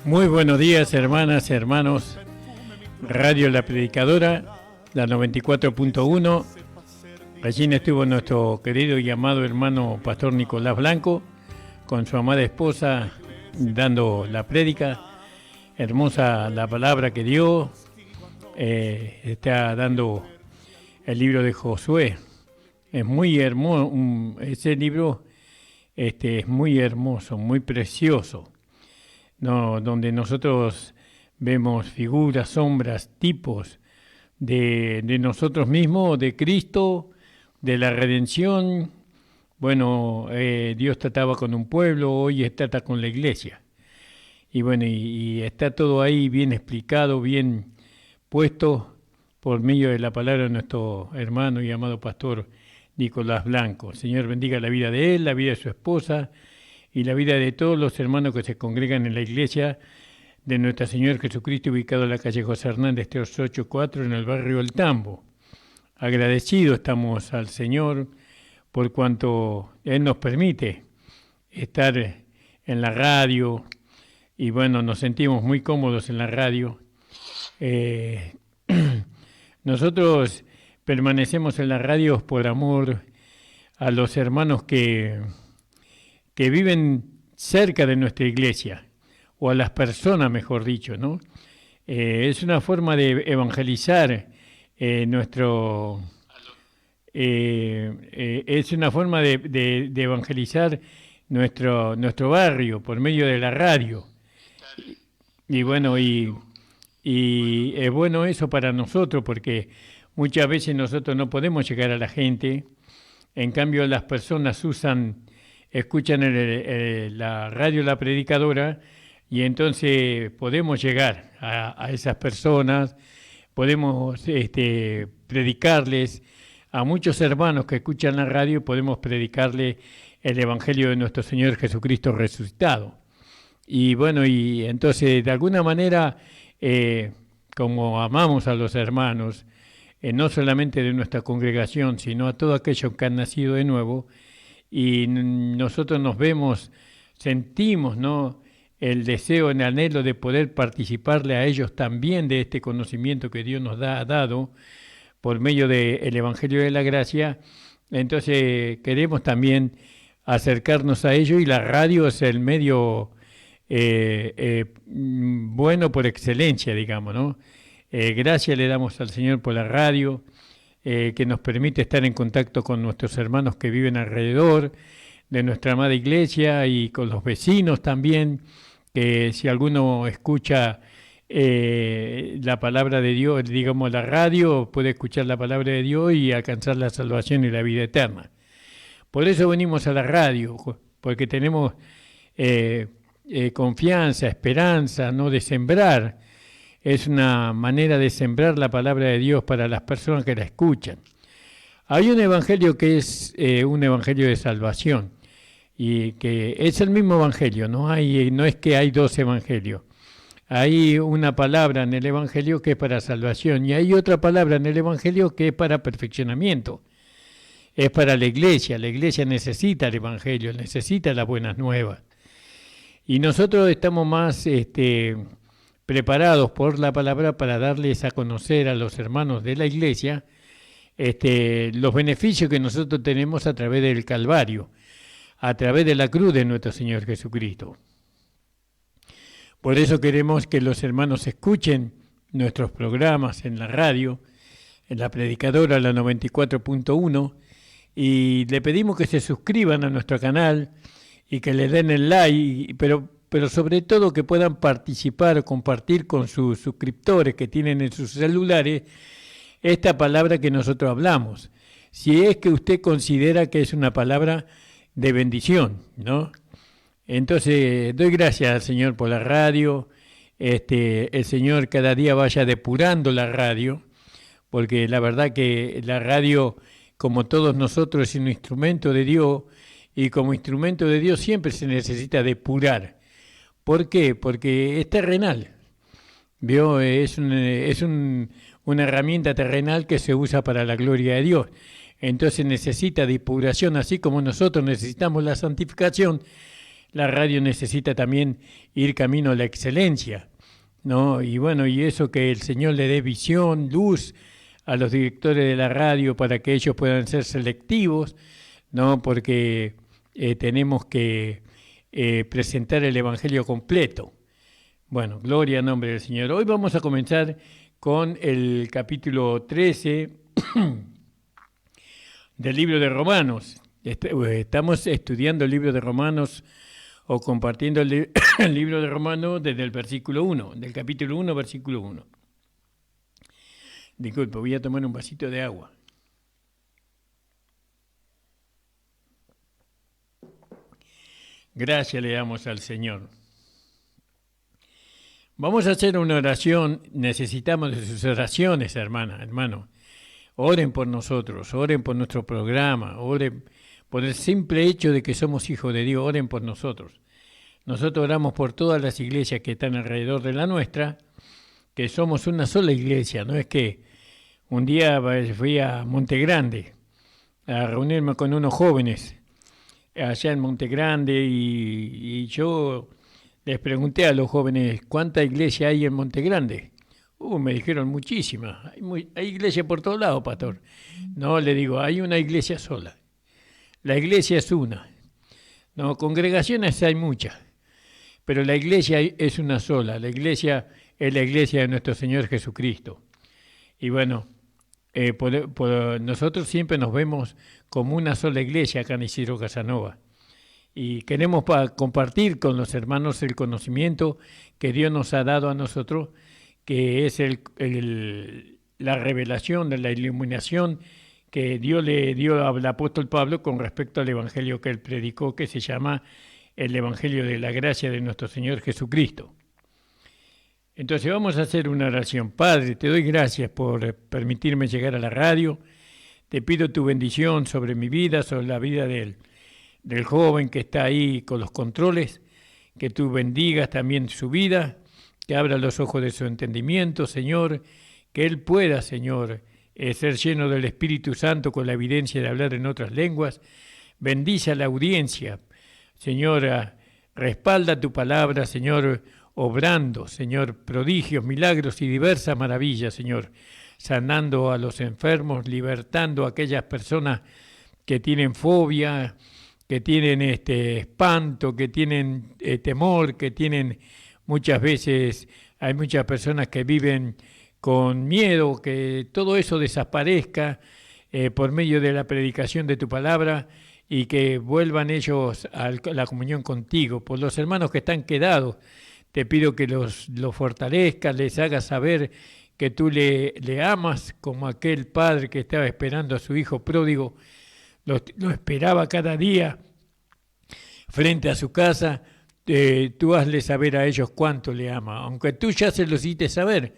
Muy buenos días, hermanas, hermanos. Radio La Predicadora, la 94.1. Allí estuvo nuestro querido y amado hermano Pastor Nicolás Blanco con su amada esposa dando la prédica. Hermosa la palabra que dio. Está dando el libro de Josué. Es muy hermoso. Ese libro es muy hermoso, muy precioso. No, donde nosotros vemos figuras, sombras, tipos de nosotros mismos, de Cristo, de la redención. Bueno, Dios trataba con un pueblo, hoy trata con la iglesia. Y bueno, y está todo ahí bien explicado, bien puesto por medio de la palabra de nuestro hermano y amado pastor Nicolás Blanco. El Señor bendiga la vida de él, la vida de su esposa y la vida de todos los hermanos que se congregan en la iglesia de Nuestro Señor Jesucristo, ubicado en la calle José Hernández, 384, en el barrio El Tambo. Agradecidos estamos al Señor por cuanto Él nos permite estar en la radio, y bueno, nos sentimos muy cómodos en la radio. Nosotros permanecemos en la radio por amor a los hermanos que viven cerca de nuestra iglesia, o a las personas, mejor dicho, ¿no? Es una forma de evangelizar es una forma de evangelizar nuestro barrio por medio de la radio. Y bueno, y es bueno eso para nosotros, porque muchas veces nosotros no podemos llegar a la gente. En cambio, las personas escuchan la radio La Predicadora, y entonces podemos llegar a esas personas, podemos predicarles a muchos hermanos que escuchan la radio, podemos predicarles el Evangelio de nuestro Señor Jesucristo resucitado. Y bueno, y entonces de alguna manera, como amamos a los hermanos, no solamente de nuestra congregación, sino a todos aquellos que han nacido de nuevo, y nosotros nos vemos, sentimos, ¿no?, el deseo, el anhelo de poder participarle a ellos también de este conocimiento que Dios nos ha dado por medio del Evangelio de la Gracia. Entonces queremos también acercarnos a ellos, y la radio es el medio bueno por excelencia, digamos, ¿no? Gracias le damos al Señor por la radio, que nos permite estar en contacto con nuestros hermanos que viven alrededor de nuestra amada iglesia, y con los vecinos también, que si alguno escucha la palabra de Dios, digamos la radio, puede escuchar la palabra de Dios y alcanzar la salvación y la vida eterna. Por eso venimos a la radio, porque tenemos confianza, esperanza, ¿no?, de sembrar. Es una manera de sembrar la palabra de Dios para las personas que la escuchan. Hay un evangelio que es un evangelio de salvación, y que es el mismo evangelio, no es que hay dos evangelios. Hay una palabra en el evangelio que es para salvación, y hay otra palabra en el evangelio que es para perfeccionamiento. Es para la iglesia. La iglesia necesita el evangelio, necesita las buenas nuevas. Y nosotros estamos más preparados por la palabra para darles a conocer a los hermanos de la iglesia los beneficios que nosotros tenemos a través del Calvario, a través de la cruz de nuestro Señor Jesucristo. Por eso queremos que los hermanos escuchen nuestros programas en la radio, en La Predicadora, la 94.1, y le pedimos que se suscriban a nuestro canal y que le den el like, pero sobre todo que puedan participar o compartir con sus suscriptores que tienen en sus celulares esta palabra que nosotros hablamos. Si es que usted considera que es una palabra de bendición, ¿no? Entonces, doy gracias al Señor por la radio. El Señor cada día vaya depurando la radio, porque la verdad que la radio, como todos nosotros, es un instrumento de Dios, y como instrumento de Dios siempre se necesita depurar. ¿Por qué? Porque es terrenal. ¿Vio? Es una herramienta terrenal que se usa para la gloria de Dios. Entonces necesita depuración, así como nosotros necesitamos la santificación. la radio necesita también ir camino a la excelencia, ¿no? Y bueno, y eso, que el Señor le dé visión, luz a los directores de la radio para que ellos puedan ser selectivos, ¿no? Porque tenemos que presentar el Evangelio completo. Bueno, gloria al nombre del Señor. Hoy vamos a comenzar con el capítulo 13 del libro de Romanos. Estamos estudiando el libro de Romanos o compartiendo el libro de Romanos desde el versículo 1, del capítulo 1, versículo 1. Disculpe, voy a tomar un vasito de agua. Gracias le damos al Señor. Vamos a hacer una oración. Necesitamos de sus oraciones, hermano. Oren por nosotros, oren por nuestro programa, oren por el simple hecho de que somos hijos de Dios, oren por nosotros. Nosotros oramos por todas las iglesias que están alrededor de la nuestra, que somos una sola iglesia. No es que un día fui a Montegrande a reunirme con unos jóvenes allá en Montegrande y yo les pregunté a los jóvenes, ¿cuánta iglesia hay en Montegrande? Me dijeron muchísimas. Hay iglesia por todos lados, pastor. No, le digo, hay una iglesia sola. La iglesia es una. No, congregaciones hay muchas, pero la iglesia es una sola. La iglesia es la iglesia de nuestro Señor Jesucristo. Y bueno, nosotros siempre nos vemos como una sola iglesia acá en Isidro Casanova. Y queremos compartir con los hermanos el conocimiento que Dios nos ha dado a nosotros, que es la revelación de la iluminación que Dios le dio al apóstol Pablo con respecto al evangelio que él predicó, que se llama el evangelio de la gracia de nuestro Señor Jesucristo. Entonces vamos a hacer una oración. Padre, te doy gracias por permitirme llegar a la radio. Te pido tu bendición sobre mi vida, sobre la vida del joven que está ahí con los controles, que tú bendigas también su vida, que abra los ojos de su entendimiento, Señor, que él pueda, Señor, ser lleno del Espíritu Santo con la evidencia de hablar en otras lenguas. Bendice a la audiencia, Señor, respalda tu palabra, Señor, obrando, Señor, prodigios, milagros y diversas maravillas, Señor, sanando a los enfermos, libertando a aquellas personas que tienen fobia, que tienen espanto, que tienen temor, que tienen muchas veces, hay muchas personas que viven con miedo, que todo eso desaparezca por medio de la predicación de tu palabra y que vuelvan ellos a la comunión contigo. Por los hermanos que están quedados, te pido que los fortalezcas, les hagas saber que tú le amas como aquel padre que estaba esperando a su hijo pródigo, lo esperaba cada día frente a su casa. Tú hazle saber a ellos cuánto le ama, aunque tú ya se lo hiciste saber,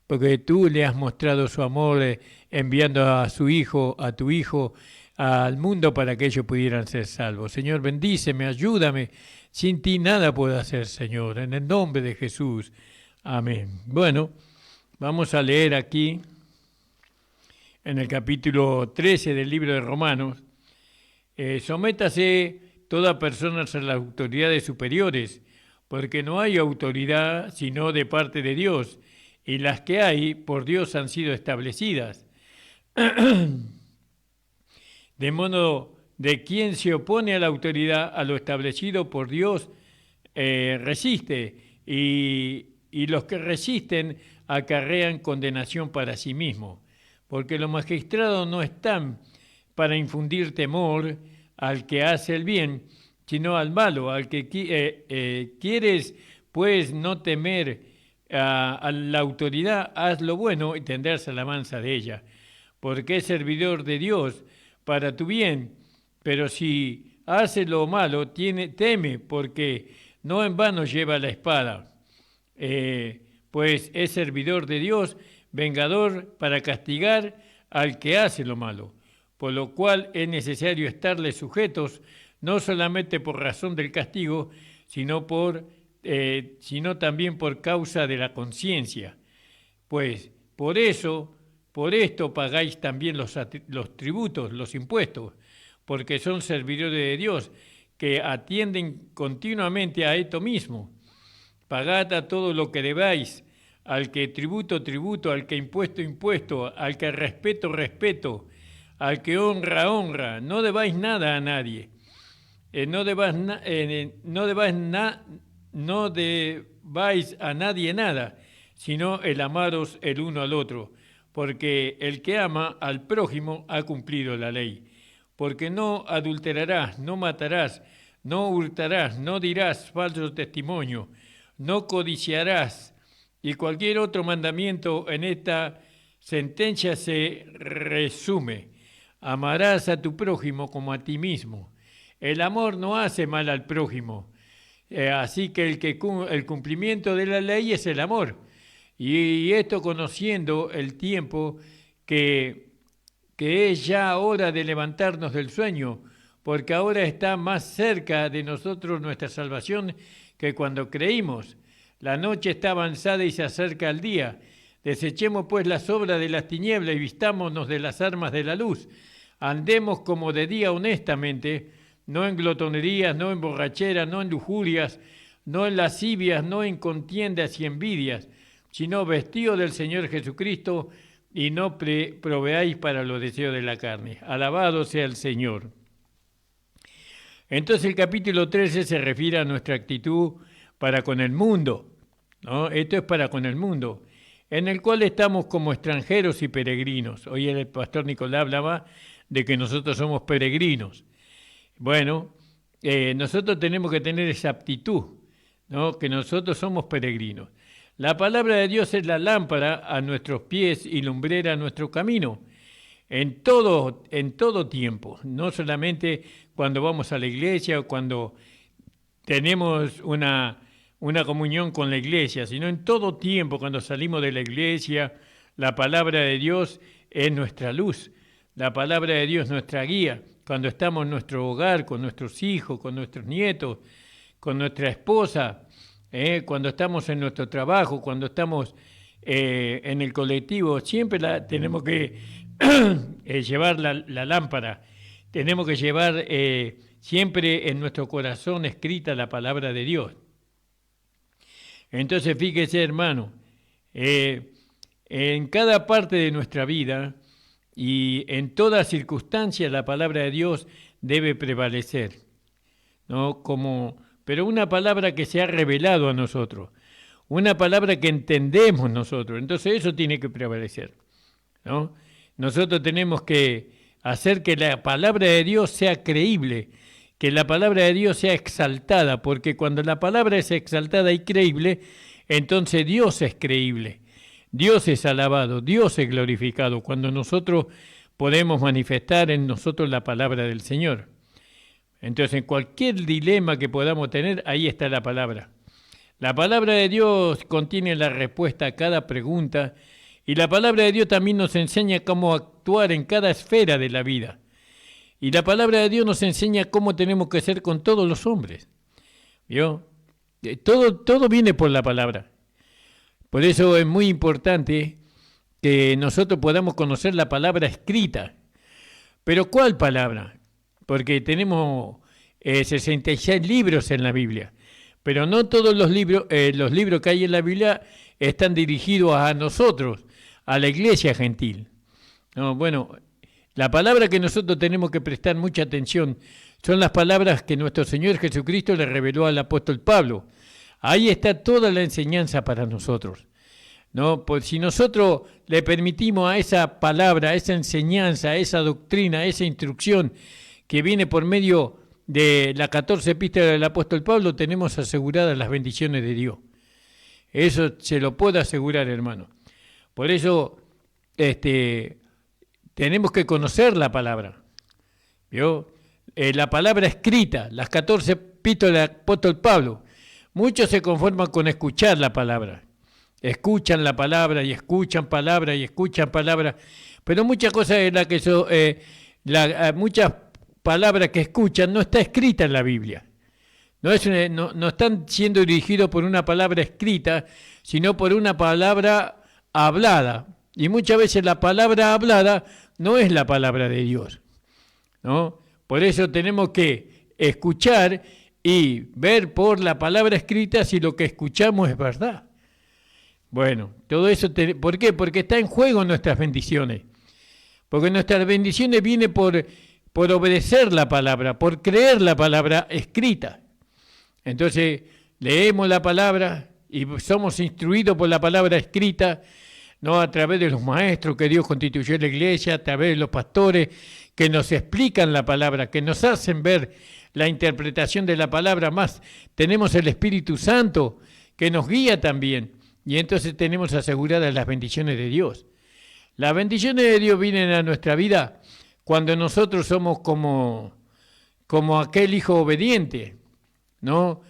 porque tú le has mostrado su amor enviando a su hijo, a tu hijo, al mundo para que ellos pudieran ser salvos. Señor, bendíceme, ayúdame. Sin ti nada puedo hacer, Señor, en el nombre de Jesús. Amén. Bueno, vamos a leer aquí en el capítulo 13 del libro de Romanos. Sométase toda persona a las autoridades superiores, porque no hay autoridad sino de parte de Dios, y las que hay por Dios han sido establecidas. De modo de quien se opone a la autoridad, a lo establecido por Dios, resiste, y los que resisten acarrean condenación para sí mismos, porque los magistrados no están para infundir temor al que hace el bien, sino al malo, al que quieres, pues, no temer a la autoridad, haz lo bueno y tendrás alabanza de ella, porque es servidor de Dios para tu bien. Pero si hace lo malo, teme, porque no en vano lleva la espada, pues es servidor de Dios, vengador para castigar al que hace lo malo, por lo cual es necesario estarle sujetos, no solamente por razón del castigo, sino también por causa de la conciencia. Pues por esto pagáis también los tributos, los impuestos, porque son servidores de Dios, que atienden continuamente a esto mismo. Pagad a todo lo que debáis, al que tributo, tributo, al que impuesto, impuesto, al que respeto, respeto, al que honra, honra. No debáis nada a nadie. No debáis a nadie nada, sino el amaros el uno al otro, porque el que ama al prójimo ha cumplido la ley. Porque no adulterarás, no matarás, no hurtarás, no dirás falso testimonio, no codiciarás, y cualquier otro mandamiento en esta sentencia se resume. Amarás a tu prójimo como a ti mismo. El amor no hace mal al prójimo, así que el cumplimiento de la ley es el amor. Y esto conociendo el tiempo que es ya hora de levantarnos del sueño, porque ahora está más cerca de nosotros nuestra salvación que cuando creímos. La noche está avanzada y se acerca el día. Desechemos pues las obras de las tinieblas y vistámonos de las armas de la luz. Andemos como de día honestamente, no en glotonerías, no en borracheras, no en lujurias, no en lascivias, no en contiendas y envidias, sino vestidos del Señor Jesucristo y no proveáis para los deseos de la carne. Alabado sea el Señor. Entonces el capítulo 13 se refiere a nuestra actitud para con el mundo, ¿no? Esto es para con el mundo, en el cual estamos como extranjeros y peregrinos. Hoy el pastor Nicolás hablaba de que nosotros somos peregrinos. Bueno, nosotros tenemos que tener esa aptitud, ¿no? Que nosotros somos peregrinos. La palabra de Dios es la lámpara a nuestros pies y lumbrera a nuestro camino, en todo tiempo, no solamente cuando vamos a la iglesia o cuando tenemos una comunión con la iglesia, sino en todo tiempo, cuando salimos de la iglesia, la palabra de Dios es nuestra luz, la palabra de Dios es nuestra guía. Cuando estamos en nuestro hogar, con nuestros hijos, con nuestros nietos, con nuestra esposa, cuando estamos en nuestro trabajo, cuando estamos en el colectivo, siempre tenemos que llevar la lámpara, tenemos que llevar siempre en nuestro corazón escrita la palabra de Dios. Entonces, fíjese, hermano, en cada parte de nuestra vida y en toda circunstancia la palabra de Dios debe prevalecer, ¿no? Pero una palabra que se ha revelado a nosotros, una palabra que entendemos nosotros, entonces eso tiene que prevalecer, ¿no? Nosotros tenemos que hacer que la palabra de Dios sea creíble, que la palabra de Dios sea exaltada, porque cuando la palabra es exaltada y creíble, entonces Dios es creíble, Dios es alabado, Dios es glorificado, cuando nosotros podemos manifestar en nosotros la palabra del Señor. Entonces, en cualquier dilema que podamos tener, ahí está la palabra. La palabra de Dios contiene la respuesta a cada pregunta y la palabra de Dios también nos enseña cómo actuar en cada esfera de la vida. Y la palabra de Dios nos enseña cómo tenemos que ser con todos los hombres. ¿Vio? Todo viene por la palabra. Por eso es muy importante que nosotros podamos conocer la palabra escrita. ¿Pero cuál palabra? Porque tenemos 66 libros en la Biblia, pero no todos los libros que hay en la Biblia están dirigidos a nosotros, a la iglesia gentil. No, bueno, la palabra que nosotros tenemos que prestar mucha atención son las palabras que nuestro Señor Jesucristo le reveló al apóstol Pablo. Ahí está toda la enseñanza para nosotros, ¿no? Pues si nosotros le permitimos a esa palabra, a esa enseñanza, a esa doctrina, a esa instrucción que viene por medio de las 14 epístolas del apóstol Pablo, tenemos aseguradas las bendiciones de Dios. Eso se lo puedo asegurar, hermano. Por eso tenemos que conocer la palabra. ¿Vio? La palabra escrita, las 14 epístolas del apóstol Pablo. Muchos se conforman con escuchar la palabra. Escuchan la palabra y escuchan palabra y escuchan palabra. Pero muchas cosas en las que muchas palabras que escuchan no está escrita en la Biblia. No están siendo dirigidos por una palabra escrita, sino por una palabra hablada. Y muchas veces la palabra hablada no es la palabra de Dios, ¿no? Por eso tenemos que escuchar y ver por la palabra escrita si lo que escuchamos es verdad. Bueno, todo eso, ¿por qué? Porque está en juego nuestras bendiciones. Porque nuestras bendiciones vienen por obedecer la palabra, por creer la palabra escrita. Entonces, leemos la palabra y somos instruidos por la palabra escrita, no a través de los maestros que Dios constituyó en la iglesia, a través de los pastores que nos explican la palabra, que nos hacen ver la interpretación de la palabra. Más tenemos el Espíritu Santo que nos guía también, y entonces tenemos aseguradas las bendiciones de Dios. Las bendiciones de Dios vienen a nuestra vida cuando nosotros somos como aquel hijo obediente, ¿no?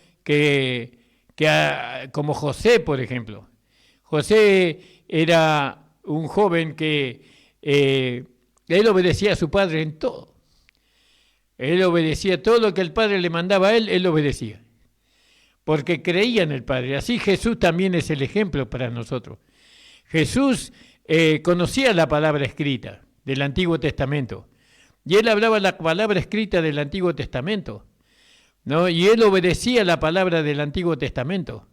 Como José, por ejemplo. José era un joven que él obedecía a su padre en todo. Él obedecía todo lo que el padre le mandaba a él obedecía. Porque creía en el Padre. Así Jesús también es el ejemplo para nosotros. Jesús conocía la palabra escrita del Antiguo Testamento. Y él hablaba la palabra escrita del Antiguo Testamento, ¿no? Y él obedecía la palabra del Antiguo Testamento,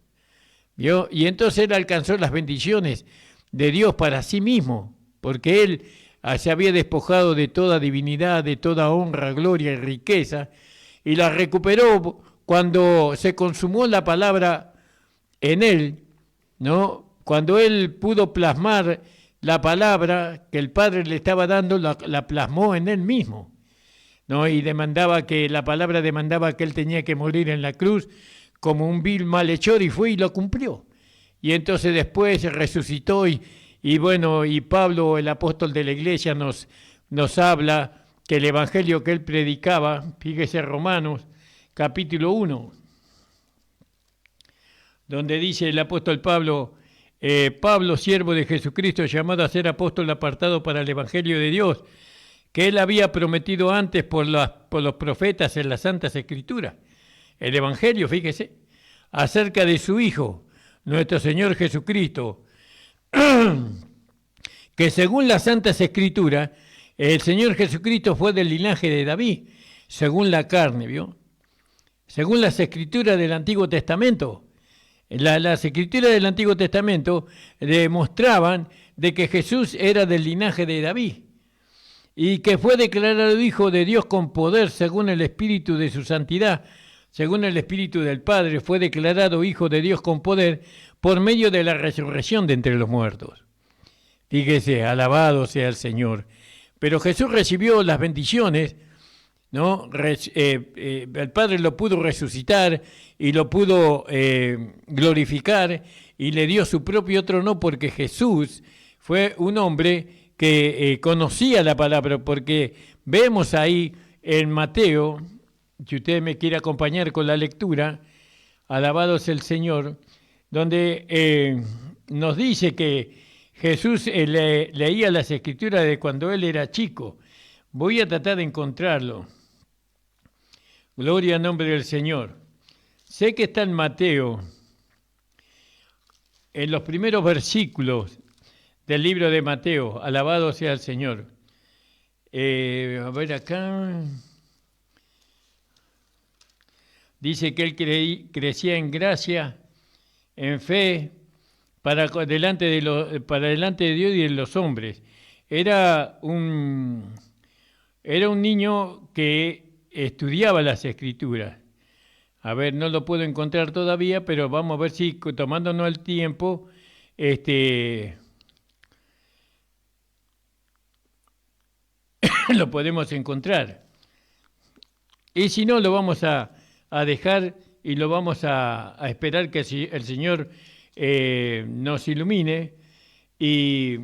¿vio? Y entonces él alcanzó las bendiciones de Dios para sí mismo, porque él se había despojado de toda divinidad, de toda honra, gloria y riqueza, y la recuperó cuando se consumó la palabra en él, ¿no? Cuando él pudo plasmar la palabra que el Padre le estaba dando, la plasmó en él mismo, ¿no? Y la palabra demandaba que él tenía que morir en la cruz como un vil malhechor, y fue y lo cumplió. Y entonces después resucitó y Pablo, el apóstol de la iglesia, nos habla que el evangelio que él predicaba, fíjese Romanos capítulo 1, donde dice el apóstol Pablo, Pablo, siervo de Jesucristo, llamado a ser apóstol apartado para el evangelio de Dios, que él había prometido antes por los profetas en las Santas Escrituras. El evangelio, fíjese, acerca de su Hijo, nuestro Señor Jesucristo, que según las Santas Escrituras, el Señor Jesucristo fue del linaje de David, según la carne, ¿vio? Según las Escrituras del Antiguo Testamento. Las Escrituras del Antiguo Testamento demostraban de que Jesús era del linaje de David y que fue declarado Hijo de Dios con poder según el Espíritu de su santidad, según el Espíritu del Padre, fue declarado Hijo de Dios con poder por medio de la resurrección de entre los muertos. Fíjese, alabado sea el Señor. Pero Jesús recibió las bendiciones, ¿no? El Padre lo pudo resucitar y lo pudo glorificar y le dio su propio trono, porque Jesús fue un hombre que conocía la palabra, porque vemos ahí en Mateo, si usted me quiere acompañar con la lectura, alabado sea el Señor, donde nos dice que Jesús leía las Escrituras de cuando él era chico. Voy a tratar de encontrarlo. Gloria al nombre del Señor. Sé que está en Mateo, en los primeros versículos del libro de Mateo. Alabado sea el Señor. A ver acá. Dice que él crecía en gracia, en fe, para delante de Dios y de los hombres. Era un niño que estudiaba las Escrituras. A ver, no lo puedo encontrar todavía, pero vamos a ver si tomándonos el tiempo, lo podemos encontrar. Y si no, lo vamos a dejar y lo vamos a esperar que el Señor nos ilumine y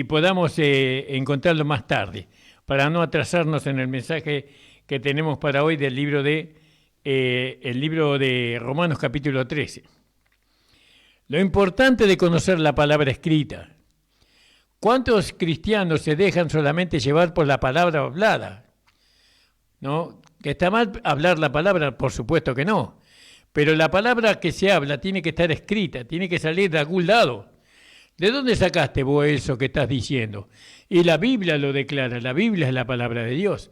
podamos encontrarlo más tarde, para no atrasarnos en el mensaje que tenemos para hoy del libro de Romanos capítulo 13. Lo importante de conocer la palabra escrita. ¿Cuántos cristianos se dejan solamente llevar por la palabra hablada? ¿No? ¿Que está mal hablar la palabra? Por supuesto que no. Pero la palabra que se habla tiene que estar escrita, tiene que salir de algún lado. ¿De dónde sacaste vos eso que estás diciendo? Y la Biblia lo declara, la Biblia es la palabra de Dios.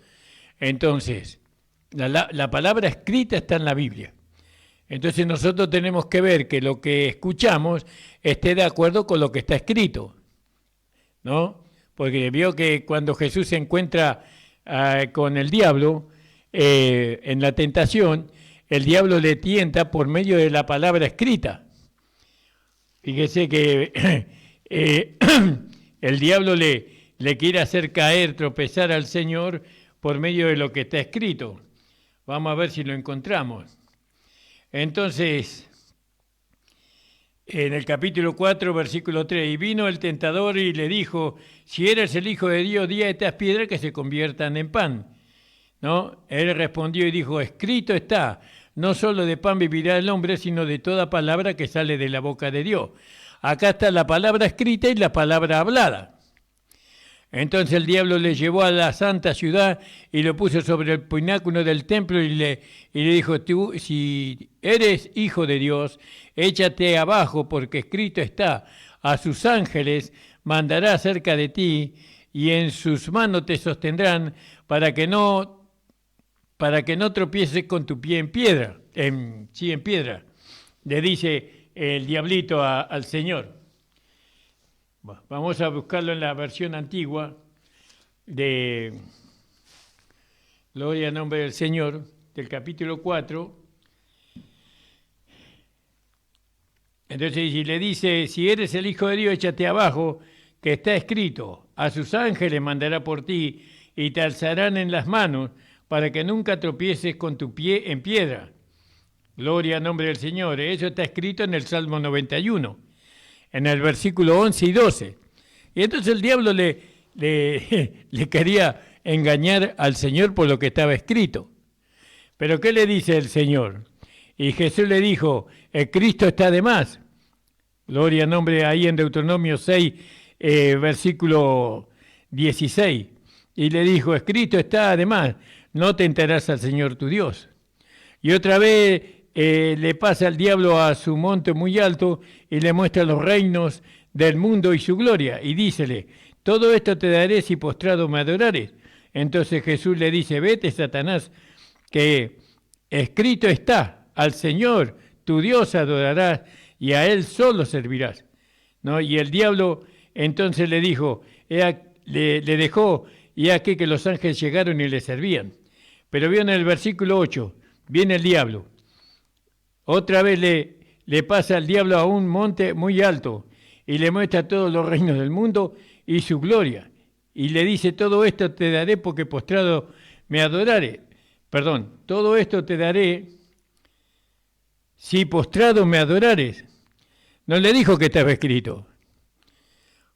Entonces, La palabra escrita está en la Biblia. Entonces nosotros tenemos que ver que lo que escuchamos esté de acuerdo con lo que está escrito, ¿no? Porque vio que cuando Jesús se encuentra con el diablo en la tentación, el diablo le tienta por medio de la palabra escrita. Fíjese que el diablo le quiere hacer caer, tropezar al Señor por medio de lo que está escrito. Vamos a ver si lo encontramos. Entonces, en el capítulo 4, versículo 3, y vino el tentador y le dijo, si eres el Hijo de Dios, di a estas piedras que se conviertan en pan. ¿No? Él respondió y dijo, escrito está, no solo de pan vivirá el hombre, sino de toda palabra que sale de la boca de Dios. Acá está la palabra escrita y la palabra hablada. Entonces el diablo le llevó a la santa ciudad y lo puso sobre el pináculo del templo y le dijo, tú, si eres hijo de Dios, échate abajo, porque escrito está, a sus ángeles mandará cerca de ti y en sus manos te sostendrán para que no tropieces con tu pie en piedra. En piedra, le dice el diablito al Señor. Vamos a buscarlo en la versión antigua de Gloria al nombre del Señor, del capítulo 4. Entonces, si le dice, si eres el Hijo de Dios, échate abajo, que está escrito, a sus ángeles mandará por ti y te alzarán en las manos para que nunca tropieces con tu pie en piedra. Gloria al nombre del Señor. Eso está escrito en el Salmo 91. En el versículo 11 y 12. Y entonces el diablo le quería engañar al Señor por lo que estaba escrito. Pero ¿qué le dice el Señor? Y Jesús le dijo, el Cristo está de más. Gloria al nombre ahí en Deuteronomio 6, versículo 16. Y le dijo, escrito está de más, no tentarás al Señor tu Dios. Y otra vez le pasa al diablo a su monte muy alto y le muestra los reinos del mundo y su gloria. Y dícele, todo esto te daré si postrado me adorares. Entonces Jesús le dice, vete, Satanás, que escrito está, al Señor tu Dios adorarás y a Él solo servirás. ¿No? Y el diablo entonces le dijo, le dejó, y aquí que los ángeles llegaron y le servían. Pero vio en el versículo 8, viene el diablo. Otra vez le pasa al diablo a un monte muy alto y le muestra todos los reinos del mundo y su gloria. Y le dice, todo esto te daré porque postrado me adorares. Perdón, todo esto te daré si postrado me adorares. No le dijo que estaba escrito.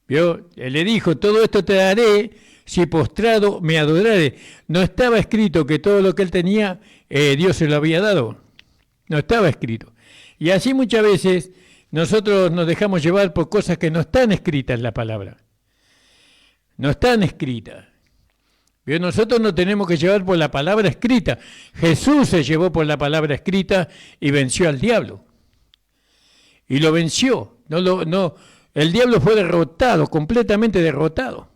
¿Vio? Él le dijo, todo esto te daré si postrado me adorares. No estaba escrito que todo lo que él tenía, Dios se lo había dado. No estaba escrito. Y así muchas veces nosotros nos dejamos llevar por cosas que no están escritas en la palabra. No están escritas. ¿Vio? Nosotros nos tenemos que llevar por la palabra escrita. Jesús se llevó por la palabra escrita y venció al diablo. Y lo venció. El diablo fue derrotado, completamente derrotado.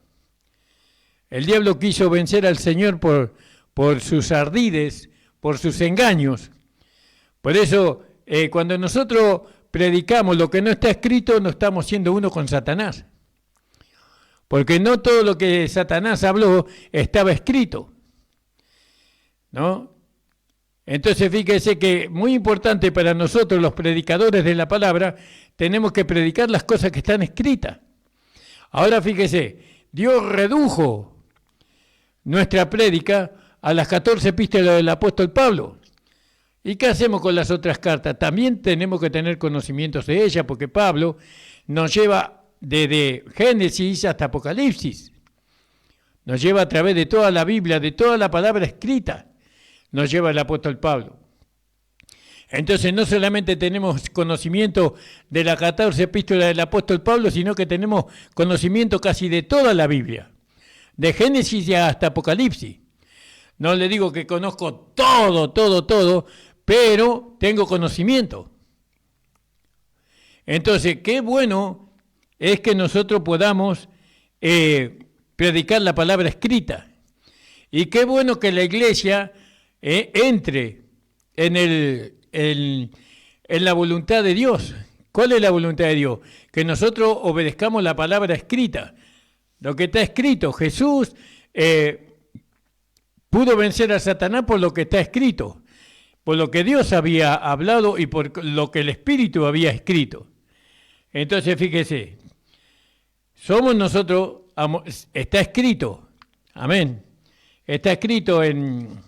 El diablo quiso vencer al Señor por sus ardides, por sus engaños. Por eso, cuando nosotros predicamos lo que no está escrito, no estamos siendo uno con Satanás. Porque no todo lo que Satanás habló estaba escrito, ¿no? Entonces, fíjese que muy importante para nosotros, los predicadores de la palabra, tenemos que predicar las cosas que están escritas. Ahora, fíjese, Dios redujo nuestra prédica a las 14 epístolas del apóstol Pablo. ¿Y qué hacemos con las otras cartas? También tenemos que tener conocimientos de ellas, porque Pablo nos lleva desde Génesis hasta Apocalipsis. Nos lleva a través de toda la Biblia, de toda la palabra escrita, nos lleva el apóstol Pablo. Entonces no solamente tenemos conocimiento de las 14 epístolas del apóstol Pablo, sino que tenemos conocimiento casi de toda la Biblia, de Génesis hasta Apocalipsis. No le digo que conozco todo, pero tengo conocimiento. Entonces, qué bueno es que nosotros podamos predicar la palabra escrita. Y qué bueno que la iglesia entre en la voluntad de Dios. ¿Cuál es la voluntad de Dios? Que nosotros obedezcamos la palabra escrita. Lo que está escrito, Jesús pudo vencer a Satanás por lo que está escrito, por lo que Dios había hablado y por lo que el Espíritu había escrito. Entonces, fíjese, somos nosotros, está escrito, amén, está escrito en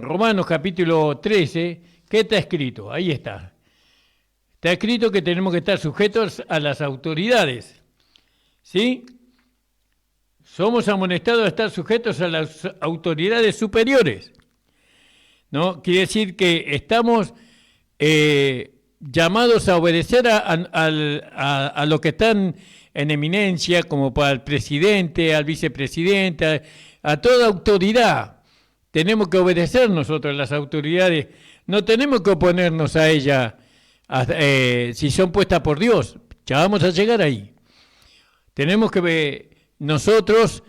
Romanos capítulo 13, ¿qué está escrito? Ahí está. Está escrito que tenemos que estar sujetos a las autoridades, ¿sí? Somos amonestados a estar sujetos a las autoridades superiores, ¿no? Quiere decir que estamos llamados a obedecer a los que están en eminencia, como para el presidente, al vicepresidente, a toda autoridad. Tenemos que obedecer nosotros a las autoridades, no tenemos que oponernos a ellas. Si son puestas por Dios, ya vamos a llegar ahí. Tenemos que nosotros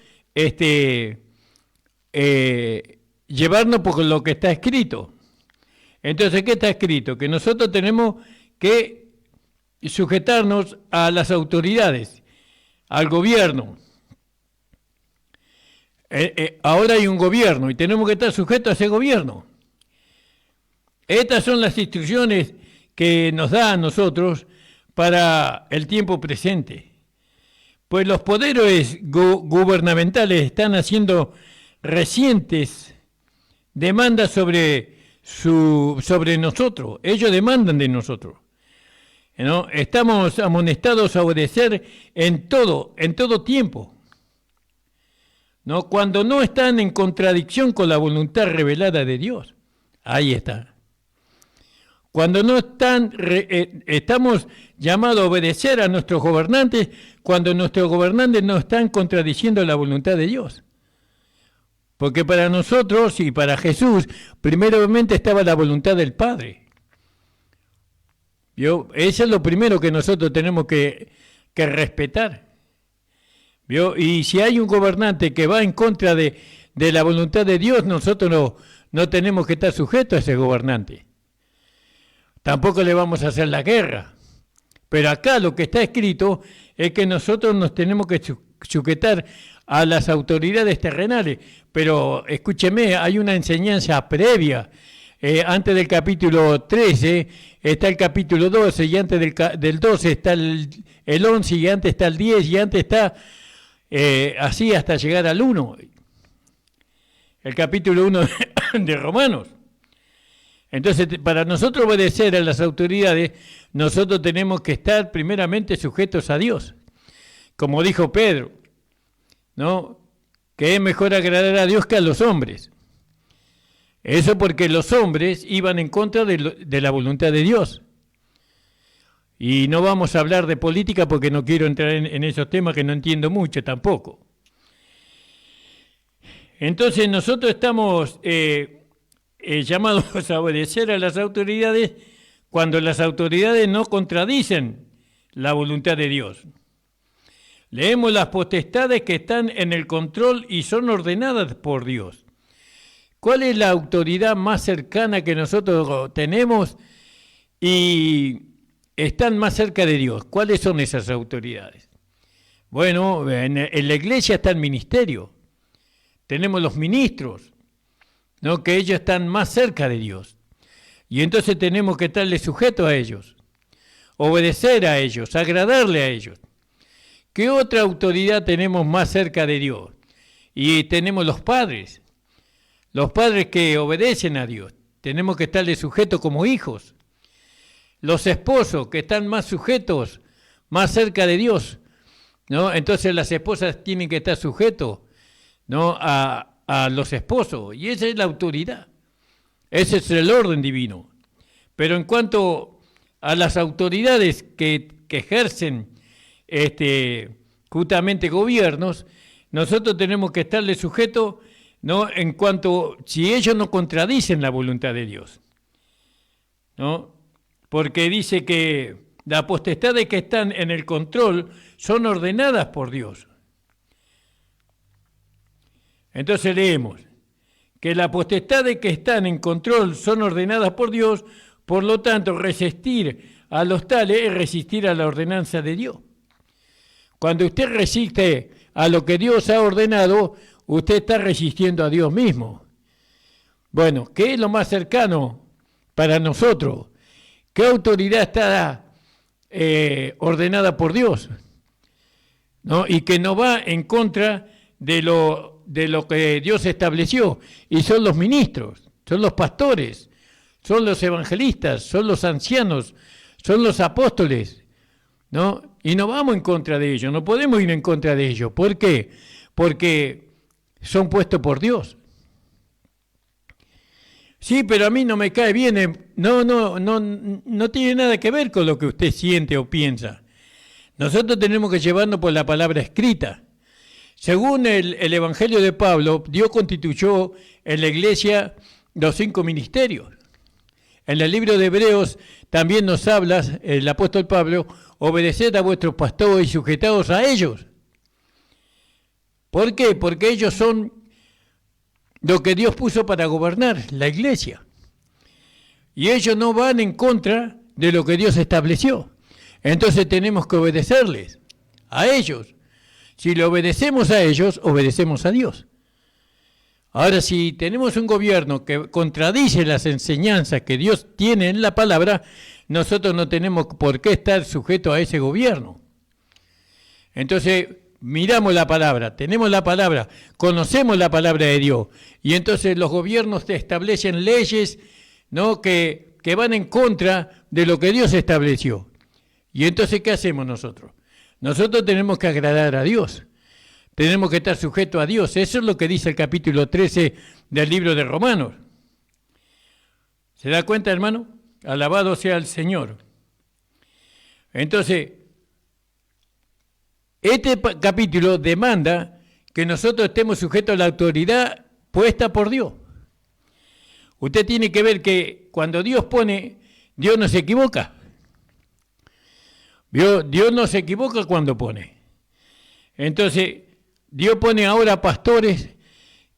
llevarnos por lo que está escrito. Entonces, ¿qué está escrito? Que nosotros tenemos que sujetarnos a las autoridades, al gobierno. Ahora hay un gobierno y tenemos que estar sujetos a ese gobierno. Estas son las instrucciones que nos da a nosotros para el tiempo presente. Pues los poderes gubernamentales están haciendo recientes demandas sobre nosotros. Ellos demandan de nosotros, ¿no? Estamos amonestados a obedecer en todo tiempo, ¿no? Cuando no están en contradicción con la voluntad revelada de Dios. Ahí está. Cuando no estamos llamados a obedecer a nuestros gobernantes, cuando nuestros gobernantes no están contradiciendo la voluntad de Dios. Porque para nosotros y para Jesús, primeramente estaba la voluntad del Padre. ¿Vio? Eso es lo primero que nosotros tenemos que respetar. ¿Vio? Y si hay un gobernante que va en contra de la voluntad de Dios, nosotros no tenemos que estar sujetos a ese gobernante. Tampoco le vamos a hacer la guerra. Pero acá lo que está escrito es que nosotros nos tenemos que sujetar a las autoridades terrenales. Pero escúcheme, hay una enseñanza previa. Antes del capítulo 13 está el capítulo 12, y antes del 12 está el 11, y antes está el 10, y antes está así hasta llegar al 1. El capítulo 1 de Romanos. Entonces, para nosotros obedecer a las autoridades, nosotros tenemos que estar primeramente sujetos a Dios. Como dijo Pedro, ¿no? Que es mejor agradar a Dios que a los hombres. Eso porque los hombres iban en contra de la voluntad de Dios. Y no vamos a hablar de política porque no quiero entrar en esos temas que no entiendo mucho tampoco. Entonces nosotros estamos llamados a obedecer a las autoridades cuando las autoridades no contradicen la voluntad de Dios. Leemos las potestades que están en el control y son ordenadas por Dios. ¿Cuál es la autoridad más cercana que nosotros tenemos y están más cerca de Dios? ¿Cuáles son esas autoridades? Bueno, en la iglesia está el ministerio. Tenemos los ministros, ¿no? Que ellos están más cerca de Dios. Y entonces tenemos que estarle sujetos a ellos, obedecer a ellos, agradarle a ellos. ¿Qué otra autoridad tenemos más cerca de Dios? Y tenemos los padres que obedecen a Dios. Tenemos que estarle sujetos como hijos. Los esposos que están más sujetos, más cerca de Dios, ¿no? Entonces las esposas tienen que estar sujetos, ¿no? a los esposos, y esa es la autoridad, ese es el orden divino. Pero en cuanto a las autoridades que ejercen justamente gobiernos, nosotros tenemos que estarle sujetos, ¿no? En cuanto, si ellos no contradicen la voluntad de Dios, ¿no? Porque dice que las potestades que están en el control son ordenadas por Dios. Entonces leemos que las potestades que están en control son ordenadas por Dios, por lo tanto, resistir a los tales es resistir a la ordenanza de Dios. Cuando usted resiste a lo que Dios ha ordenado, usted está resistiendo a Dios mismo. Bueno, ¿qué es lo más cercano para nosotros? ¿Qué autoridad está ordenada por Dios? ¿No? Y que no va en contra de lo que Dios estableció. Y son los ministros, son los pastores, son los evangelistas, son los ancianos, son los apóstoles, ¿no? Y no vamos en contra de ellos, no podemos ir en contra de ellos. ¿Por qué? Porque son puestos por Dios. Sí, pero a mí no me cae bien. No tiene nada que ver con lo que usted siente o piensa. Nosotros tenemos que llevarnos por la palabra escrita. Según el Evangelio de Pablo, Dios constituyó en la iglesia los 5 ministerios. En el libro de Hebreos también nos habla el apóstol Pablo: obedeced a vuestros pastores y sujetaos a ellos. ¿Por qué? Porque ellos son lo que Dios puso para gobernar la iglesia. Y ellos no van en contra de lo que Dios estableció. Entonces tenemos que obedecerles a ellos. Si le obedecemos a ellos, obedecemos a Dios. Ahora, si tenemos un gobierno que contradice las enseñanzas que Dios tiene en la palabra, nosotros no tenemos por qué estar sujetos a ese gobierno. Entonces, miramos la palabra, tenemos la palabra, conocemos la palabra de Dios, y entonces los gobiernos establecen leyes, ¿no?, que van en contra de lo que Dios estableció. Y entonces, ¿qué hacemos nosotros? Nosotros tenemos que agradar a Dios. Tenemos que estar sujetos a Dios. Eso es lo que dice el capítulo 13 del libro de Romanos. ¿Se da cuenta, hermano? Alabado sea el Señor. Entonces, este capítulo demanda que nosotros estemos sujetos a la autoridad puesta por Dios. Usted tiene que ver que cuando Dios pone, Dios no se equivoca. Dios no se equivoca cuando pone. Entonces, Dios pone ahora pastores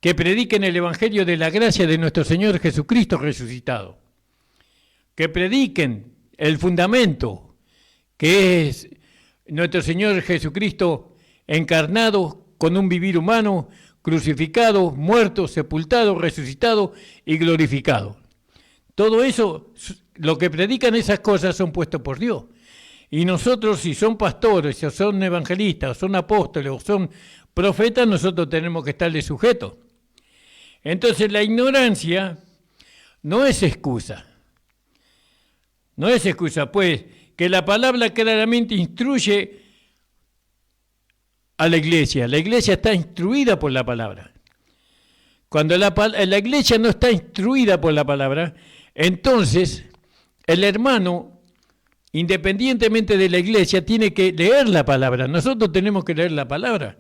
que prediquen el evangelio de la gracia de nuestro Señor Jesucristo resucitado. Que prediquen el fundamento que es nuestro Señor Jesucristo encarnado con un vivir humano, crucificado, muerto, sepultado, resucitado y glorificado. Todo eso, lo que predican esas cosas son puestos por Dios. Y nosotros, si son pastores, o son evangelistas, o son apóstoles, o son profetas, nosotros tenemos que estarle sujetos. Entonces, la ignorancia no es excusa. No es excusa, pues, que la palabra claramente instruye a la iglesia. La iglesia está instruida por la palabra. Cuando la iglesia no está instruida por la palabra, entonces el hermano, independientemente de la iglesia, tiene que leer la palabra. Nosotros tenemos que leer la palabra.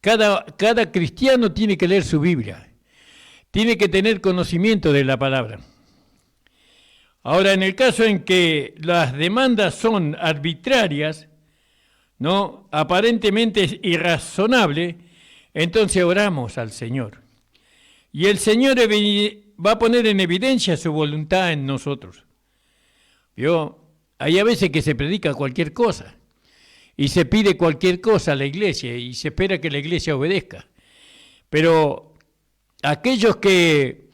Cada cristiano tiene que leer su Biblia. Tiene que tener conocimiento de la palabra. Ahora, en el caso en que las demandas son arbitrarias, ¿no?, aparentemente irrazonables, entonces oramos al Señor. Y el Señor va a poner en evidencia su voluntad en nosotros. ¿Vio? Hay a veces que se predica cualquier cosa y se pide cualquier cosa a la iglesia y se espera que la iglesia obedezca. Pero aquellos que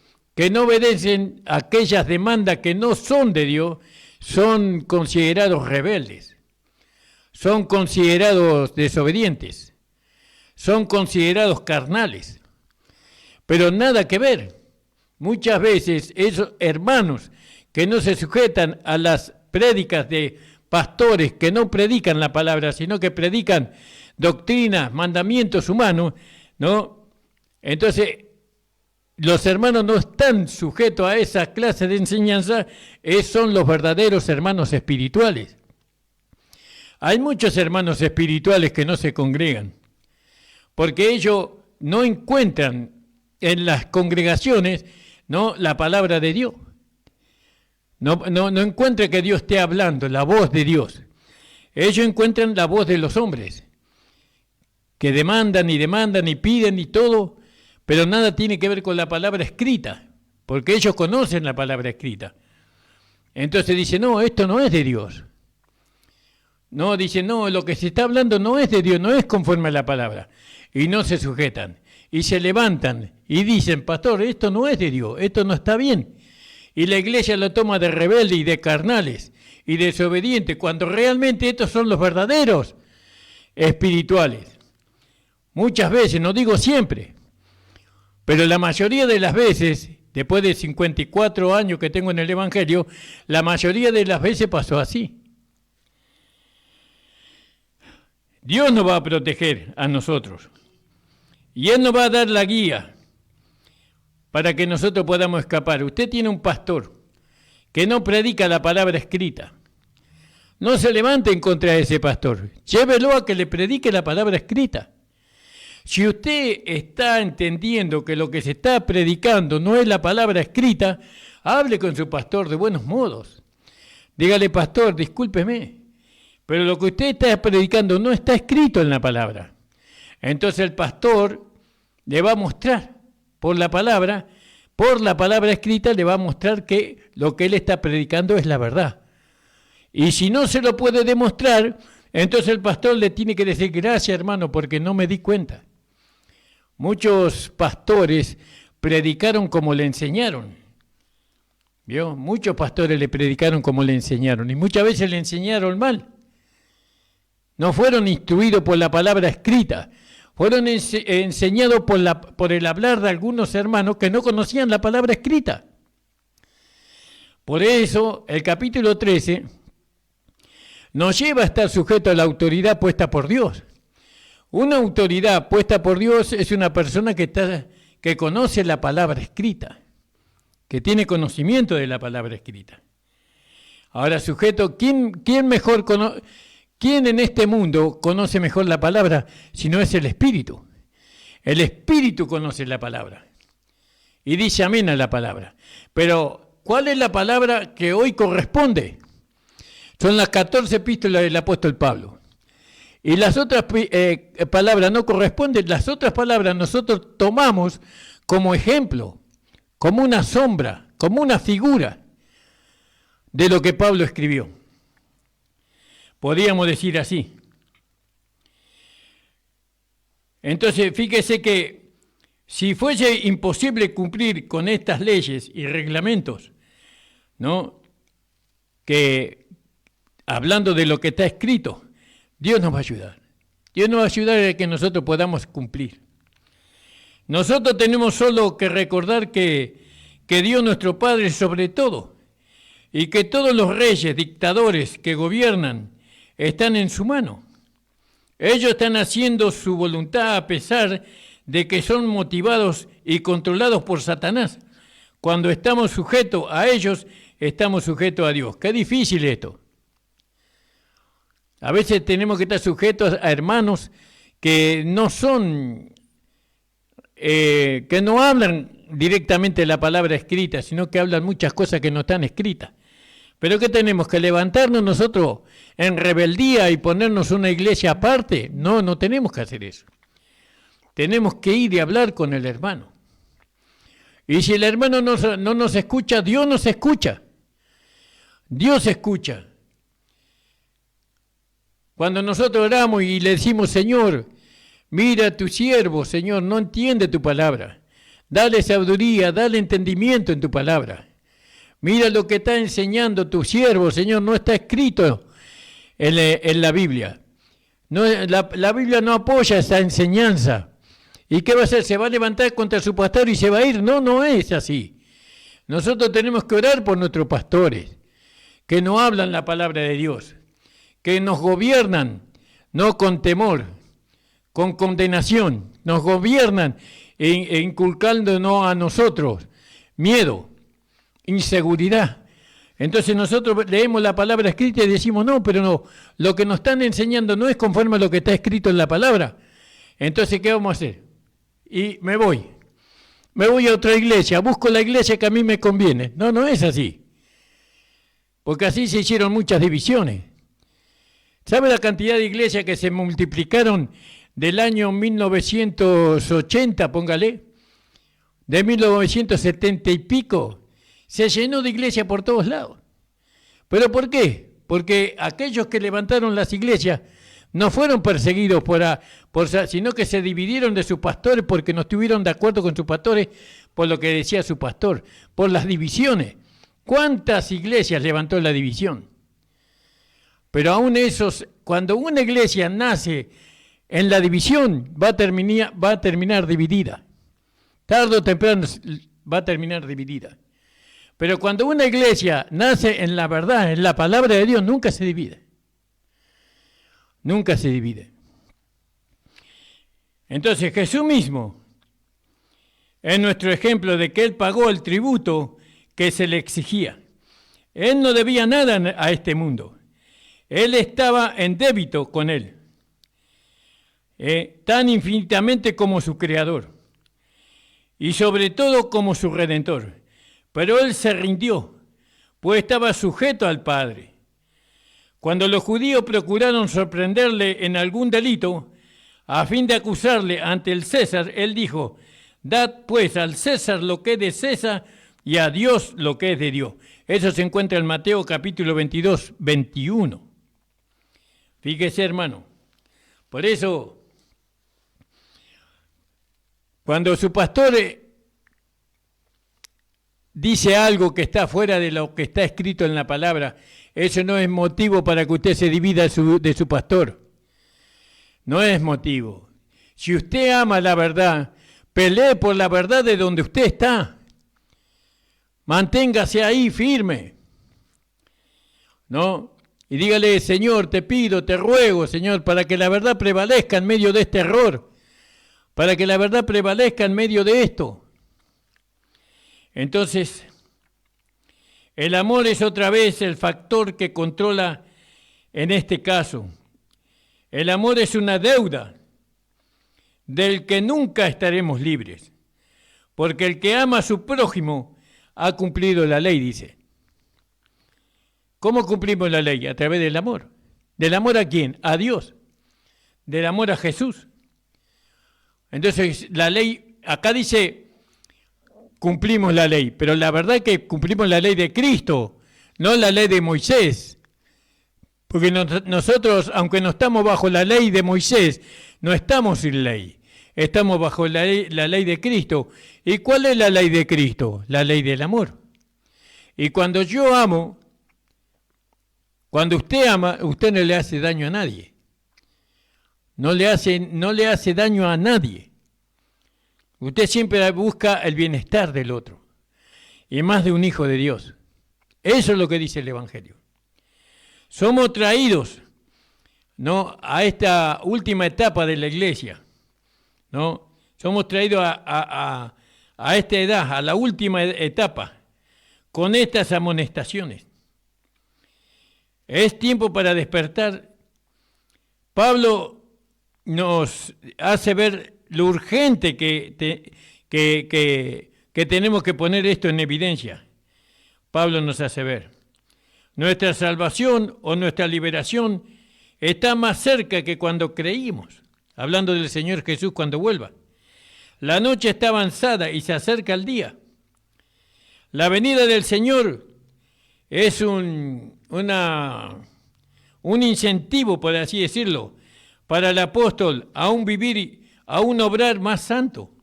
no obedecen aquellas demandas que no son de Dios son considerados rebeldes, son considerados desobedientes, son considerados carnales. Pero nada que ver. Muchas veces esos hermanos que no se sujetan a las prédicas de pastores que no predican la palabra, sino que predican doctrinas, mandamientos humanos, ¿no? Entonces, los hermanos no están sujetos a esa clase de enseñanza, son los verdaderos hermanos espirituales. Hay muchos hermanos espirituales que no se congregan, porque ellos no encuentran en las congregaciones, ¿no?, la palabra de Dios. No encuentran que Dios esté hablando, la voz de Dios. Ellos encuentran la voz de los hombres, que demandan y piden y todo, pero nada tiene que ver con la palabra escrita, porque ellos conocen la palabra escrita. Entonces dice, no, esto no es de Dios. No, dice, no, lo que se está hablando no es de Dios, no es conforme a la palabra. Y no se sujetan, y se levantan, y dicen, pastor, esto no es de Dios, esto no está bien. Y la iglesia lo toma de rebelde y de carnales, y desobedientes, cuando realmente estos son los verdaderos espirituales. Muchas veces, no digo siempre, pero la mayoría de las veces, después de 54 años que tengo en el Evangelio, la mayoría de las veces pasó así. Dios nos va a proteger a nosotros, y Él nos va a dar la guía para que nosotros podamos escapar. Usted tiene un pastor que no predica la palabra escrita. No se levante en contra de ese pastor. Llévelo a que le predique la palabra escrita. Si usted está entendiendo que lo que se está predicando no es la palabra escrita, hable con su pastor de buenos modos. Dígale, pastor, discúlpeme, pero lo que usted está predicando no está escrito en la palabra. Entonces el pastor le va a mostrar por la palabra escrita, le va a mostrar que lo que él está predicando es la verdad. Y si no se lo puede demostrar, entonces el pastor le tiene que decir, gracias hermano, porque no me di cuenta. Muchos pastores predicaron como le enseñaron. ¿Vio? Muchos pastores le predicaron como le enseñaron, y muchas veces le enseñaron mal. No fueron instruidos por la palabra escrita, fueron enseñados por el hablar de algunos hermanos que no conocían la palabra escrita. Por eso, el capítulo 13 nos lleva a estar sujetos a la autoridad puesta por Dios. Una autoridad puesta por Dios es una persona que conoce la palabra escrita, que tiene conocimiento de la palabra escrita. Ahora, sujeto, ¿quién en este mundo conoce mejor la palabra si no es el Espíritu? El Espíritu conoce la palabra y dice amén a la palabra. Pero, ¿cuál es la palabra que hoy corresponde? Son las 14 epístolas del apóstol Pablo. Y las otras palabras no corresponden. Las otras palabras nosotros tomamos como ejemplo, como una sombra, como una figura de lo que Pablo escribió. Podríamos decir así. Entonces, fíjese que si fuese imposible cumplir con estas leyes y reglamentos, ¿no?, que hablando de lo que está escrito, Dios nos va a ayudar. Dios nos va a ayudar a que nosotros podamos cumplir. Nosotros tenemos solo que recordar que Dios nuestro Padre es sobre todo, y que todos los reyes, dictadores que gobiernan están en su mano. Ellos están haciendo su voluntad a pesar de que son motivados y controlados por Satanás. Cuando estamos sujetos a ellos, estamos sujetos a Dios. Qué difícil esto. A veces tenemos que estar sujetos a hermanos que no son, que no hablan directamente la palabra escrita, sino que hablan muchas cosas que no están escritas. ¿Pero qué tenemos? ¿Que levantarnos nosotros en rebeldía y ponernos una iglesia aparte? No, no tenemos que hacer eso. Tenemos que ir y hablar con el hermano. Y si el hermano no nos escucha, Dios nos escucha. Dios escucha. Cuando nosotros oramos y le decimos, Señor, mira a tu siervo, Señor, no entiende tu palabra. Dale sabiduría, dale entendimiento en tu palabra. Mira lo que está enseñando tu siervo, Señor, no está escrito en la Biblia. No, la Biblia no apoya esa enseñanza. ¿Y qué va a hacer? ¿Se va a levantar contra su pastor y se va a ir? No, no es así. Nosotros tenemos que orar por nuestros pastores, que no hablan la palabra de Dios, que nos gobiernan, no con temor, con condenación, nos gobiernan inculcándonos a nosotros miedo, inseguridad. Entonces nosotros leemos la palabra escrita y decimos, no, pero no, lo que nos están enseñando no es conforme a lo que está escrito en la palabra. Entonces, ¿qué vamos a hacer? Y me voy a otra iglesia, busco la iglesia que a mí me conviene. No, no es así. Porque así se hicieron muchas divisiones. ¿Sabe la cantidad de iglesias que se multiplicaron del año 1980, póngale, de 1970 y pico, se llenó de iglesias por todos lados. ¿Pero por qué? Porque aquellos que levantaron las iglesias no fueron perseguidos sino que se dividieron de sus pastores porque no estuvieron de acuerdo con sus pastores por lo que decía su pastor, por las divisiones. ¿Cuántas iglesias levantó la división? Pero aún cuando una iglesia nace en la división, va a terminar dividida. Tarde o temprano va a terminar dividida. Pero cuando una iglesia nace en la verdad, en la palabra de Dios, nunca se divide. Nunca se divide. Entonces Jesús mismo es nuestro ejemplo de que Él pagó el tributo que se le exigía. Él no debía nada a este mundo. Él estaba en débito con Él, tan infinitamente como su Creador y sobre todo como su Redentor. Pero Él se rindió, pues estaba sujeto al Padre. Cuando los judíos procuraron sorprenderle en algún delito, a fin de acusarle ante el César, Él dijo: dad pues al César lo que es de César y a Dios lo que es de Dios. Eso se encuentra en Mateo capítulo 22, 21. Fíjese, hermano. Por eso, cuando su pastor dice algo que está fuera de lo que está escrito en la palabra, eso no es motivo para que usted se divida de su pastor. No es motivo. Si usted ama la verdad, pelee por la verdad de donde usted está. Manténgase ahí firme. ¿No? Y dígale: Señor, te pido, te ruego, Señor, para que la verdad prevalezca en medio de este error, para que la verdad prevalezca en medio de esto. Entonces, el amor es otra vez el factor que controla en este caso. El amor es una deuda del que nunca estaremos libres, porque el que ama a su prójimo ha cumplido la ley, dice. ¿Cómo cumplimos la ley? A través del amor. ¿Del amor a quién? A Dios. Del amor a Jesús. Entonces, la ley, acá dice, cumplimos la ley, pero la verdad es que cumplimos la ley de Cristo, no la ley de Moisés. Porque nosotros, aunque no estamos bajo la ley de Moisés, no estamos sin ley. Estamos bajo la ley de Cristo. ¿Y cuál es la ley de Cristo? La ley del amor. Y cuando yo amo, cuando usted ama, usted no le hace daño a nadie. No le hace daño a nadie. Usted siempre busca el bienestar del otro. Y más de un hijo de Dios. Eso es lo que dice el Evangelio. Somos traídos, ¿no?, a esta última etapa de la iglesia, ¿no? Somos traídos a esta edad, a la última etapa, con estas amonestaciones. Es tiempo para despertar. Pablo nos hace ver lo urgente que tenemos que poner esto en evidencia. Pablo nos hace ver. Nuestra salvación o nuestra liberación está más cerca que cuando creímos, hablando del Señor Jesús cuando vuelva. La noche está avanzada y se acerca el día. La venida del Señor es un incentivo, por así decirlo, para el apóstol a un vivir, a un obrar más santo.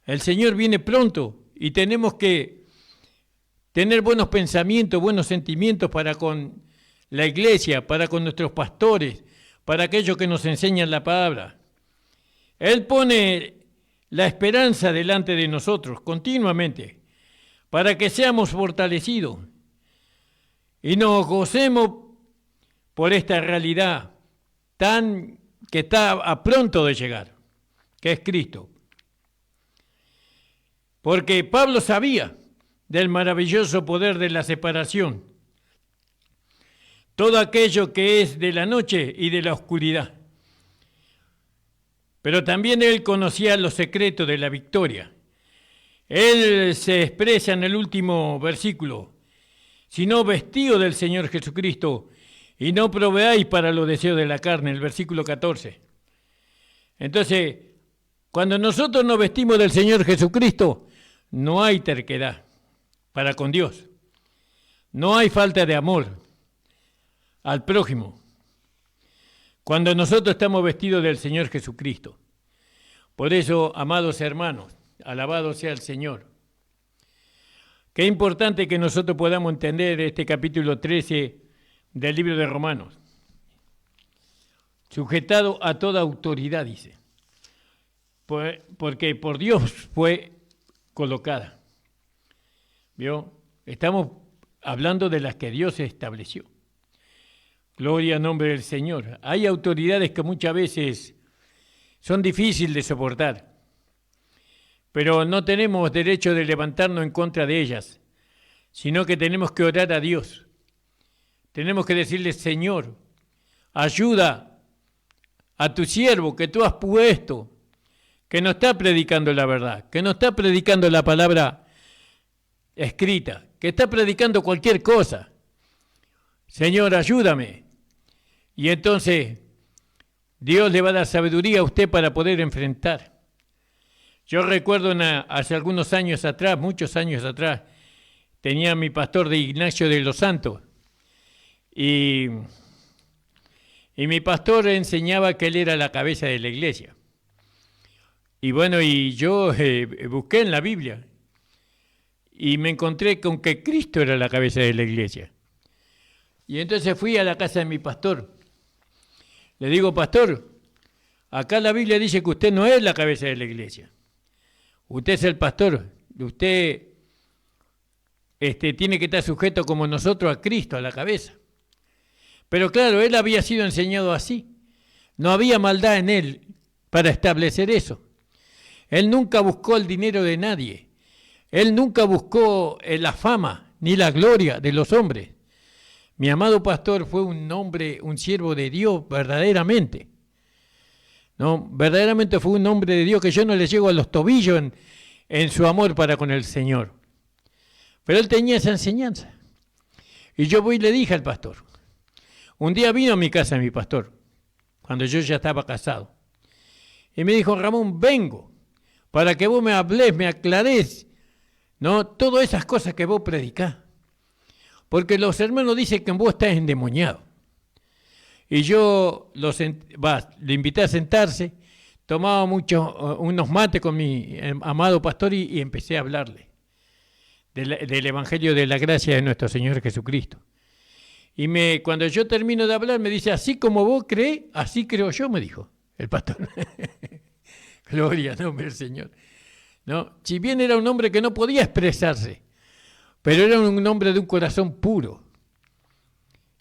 El Señor viene pronto y tenemos que tener buenos pensamientos, buenos sentimientos para con la iglesia, para con nuestros pastores, para aquellos que nos enseñan la palabra. Él pone la esperanza delante de nosotros continuamente para que seamos fortalecidos y nos gocemos por esta realidad que está a pronto de llegar, que es Cristo. Porque Pablo sabía del maravilloso poder de la separación, todo aquello que es de la noche y de la oscuridad. Pero también él conocía los secretos de la victoria. Él se expresa en el último versículo: sino vestido del Señor Jesucristo, y no proveáis para los deseos de la carne, el versículo 14. Entonces, cuando nosotros nos vestimos del Señor Jesucristo, no hay terquedad para con Dios. No hay falta de amor al prójimo cuando nosotros estamos vestidos del Señor Jesucristo. Por eso, amados hermanos, alabado sea el Señor. Qué importante que nosotros podamos entender este capítulo 13 del libro de Romanos. Sujetado a toda autoridad, dice. Porque por Dios fue colocada. ¿Vio? Estamos hablando de las que Dios estableció. Gloria al nombre del Señor. Hay autoridades que muchas veces son difíciles de soportar, pero no tenemos derecho de levantarnos en contra de ellas, sino que tenemos que orar a Dios. Tenemos que decirle, Señor, ayuda a tu siervo que tú has puesto, que no está predicando la verdad, que no está predicando la palabra escrita, que está predicando cualquier cosa. Señor, ayúdame. Y entonces Dios le va a dar sabiduría a usted para poder enfrentar. Yo recuerdo hace algunos años atrás, muchos años atrás, tenía mi pastor de Ignacio de los Santos. Y mi pastor enseñaba que él era la cabeza de la iglesia. Y bueno, y yo busqué en la Biblia y me encontré con que Cristo era la cabeza de la iglesia. Y entonces fui a la casa de mi pastor. Le digo, pastor, acá la Biblia dice que usted no es la cabeza de la iglesia. Usted es el pastor. Usted tiene que estar sujeto como nosotros a Cristo, a la cabeza. Pero claro, él había sido enseñado así. No había maldad en él para establecer eso. Él nunca buscó el dinero de nadie. Él nunca buscó la fama ni la gloria de los hombres. Mi amado pastor fue un hombre, un siervo de Dios verdaderamente. No, verdaderamente fue un hombre de Dios que yo no le llego a los tobillos en su amor para con el Señor. Pero él tenía esa enseñanza. Y yo voy y le dije al pastor. Un día vino a mi casa mi pastor, cuando yo ya estaba casado. Y me dijo, Ramón, vengo para que vos me hables, me aclarés, ¿no? Todas esas cosas que vos predicás. Porque los hermanos dicen que vos estás endemoniado. Y yo le invité a sentarse, tomaba unos mates con mi amado pastor y empecé a hablarle del Evangelio de la gracia de nuestro Señor Jesucristo. Y cuando yo termino de hablar me dice, así como vos creés, así creo yo, me dijo el pastor. Gloria al nombre del Señor. No, si bien era un hombre que no podía expresarse, pero era un hombre de un corazón puro.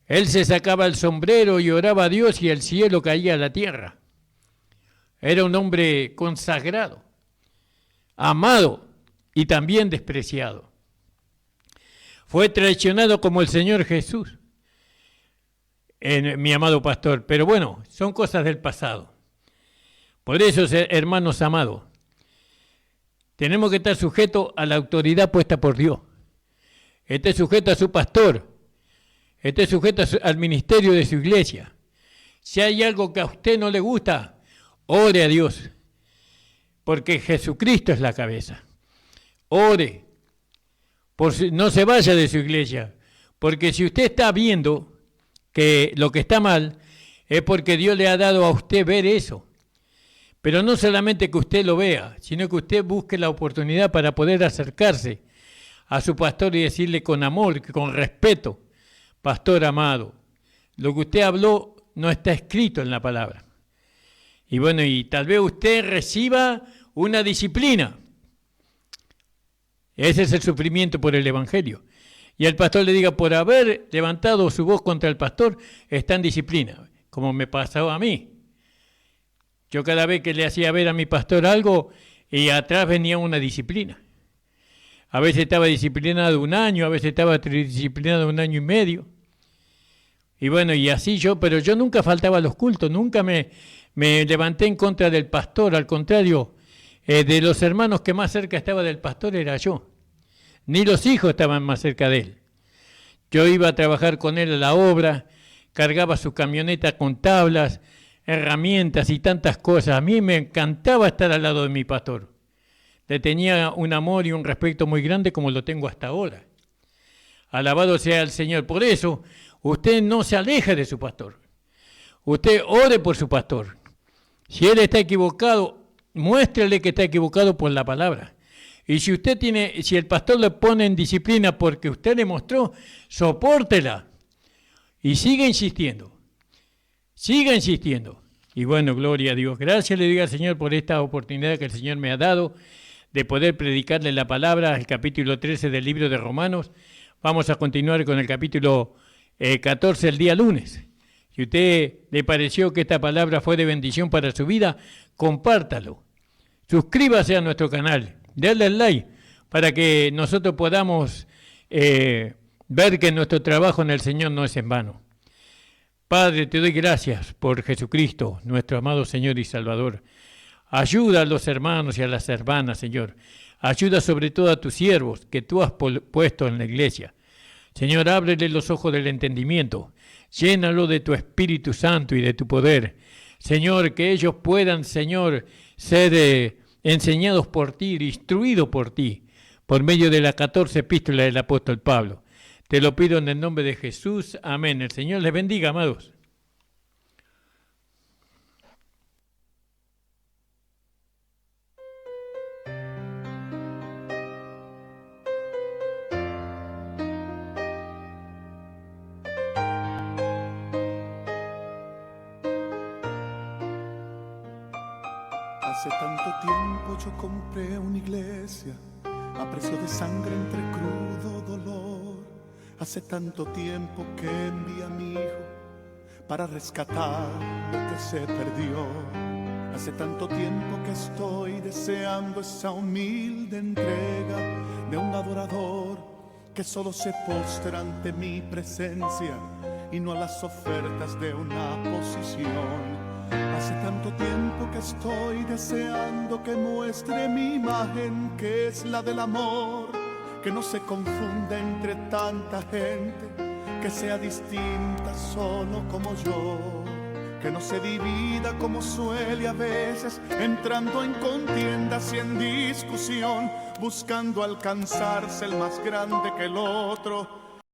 Él se sacaba el sombrero y oraba a Dios y el cielo caía a la tierra. Era un hombre consagrado, amado y también despreciado. Fue traicionado como el Señor Jesús, mi amado pastor. Pero bueno, son cosas del pasado. Por eso, hermanos amados, tenemos que estar sujetos a la autoridad puesta por Dios. Esté sujeto a su pastor, esté sujeto al ministerio de su iglesia. Si hay algo que a usted no le gusta, ore a Dios, porque Jesucristo es la cabeza. Ore, no se vaya de su iglesia, porque si usted está viendo que lo que está mal, es porque Dios le ha dado a usted ver eso. Pero no solamente que usted lo vea, sino que usted busque la oportunidad para poder acercarse a su pastor y decirle con amor, con respeto, pastor amado, lo que usted habló no está escrito en la palabra. Y bueno, y tal vez usted reciba una disciplina. Ese es el sufrimiento por el Evangelio. Y el pastor le diga, por haber levantado su voz contra el pastor, está en disciplina, como me pasaba a mí. Yo cada vez que le hacía ver a mi pastor algo, y atrás venía una disciplina. A veces estaba disciplinado 1 año, a veces estaba disciplinado 1 año y medio. Y bueno, y así pero yo nunca faltaba a los cultos, nunca me levanté en contra del pastor, al contrario, de los hermanos que más cerca estaba del pastor era yo. Ni los hijos estaban más cerca de él. Yo iba a trabajar con él a la obra, cargaba su camioneta con tablas, herramientas y tantas cosas. A mí me encantaba estar al lado de mi pastor. le tenía un amor y un respeto muy grande como lo tengo hasta ahora. Alabado sea el Señor. Por eso, usted no se aleje de su pastor. Usted ore por su pastor. Si él está equivocado, muéstrele que está equivocado por la palabra. Y si si el pastor le pone en disciplina porque usted le mostró, sopórtela. Y siga insistiendo. Siga insistiendo. Y bueno, gloria a Dios. Gracias le digo al Señor por esta oportunidad que el Señor me ha dado de poder predicarle la palabra, el capítulo 13 del libro de Romanos. Vamos a continuar con el capítulo 14 el día lunes. Si a usted le pareció que esta palabra fue de bendición para su vida, compártalo. Suscríbase a nuestro canal, denle like para que nosotros podamos ver que nuestro trabajo en el Señor no es en vano. Padre, te doy gracias por Jesucristo, nuestro amado Señor y Salvador. Ayuda a los hermanos y a las hermanas, Señor. Ayuda sobre todo a tus siervos que tú has puesto en la iglesia. Señor, ábrele los ojos del entendimiento. Llénalo de tu Espíritu Santo y de tu poder. Señor, que ellos puedan, Señor, ser enseñados por ti, instruidos por ti, por medio de la 14 epístola del apóstol Pablo. Te lo pido en el nombre de Jesús. Amén. El Señor les bendiga, amados. Hace tanto tiempo yo compré una iglesia a precio de sangre entre crudo dolor. Hace tanto tiempo que envié a mi hijo para rescatar lo que se perdió. Hace tanto tiempo que estoy deseando esa humilde entrega de un adorador que solo se postra ante mi presencia y no a las ofertas de una posición. Hace tanto tiempo que estoy deseando que muestre mi imagen, que es la del amor, que no se confunda entre tanta gente, que sea distinta solo como yo, que no se divida como suele a veces, entrando en contiendas y en discusión, buscando alcanzarse el más grande que el otro.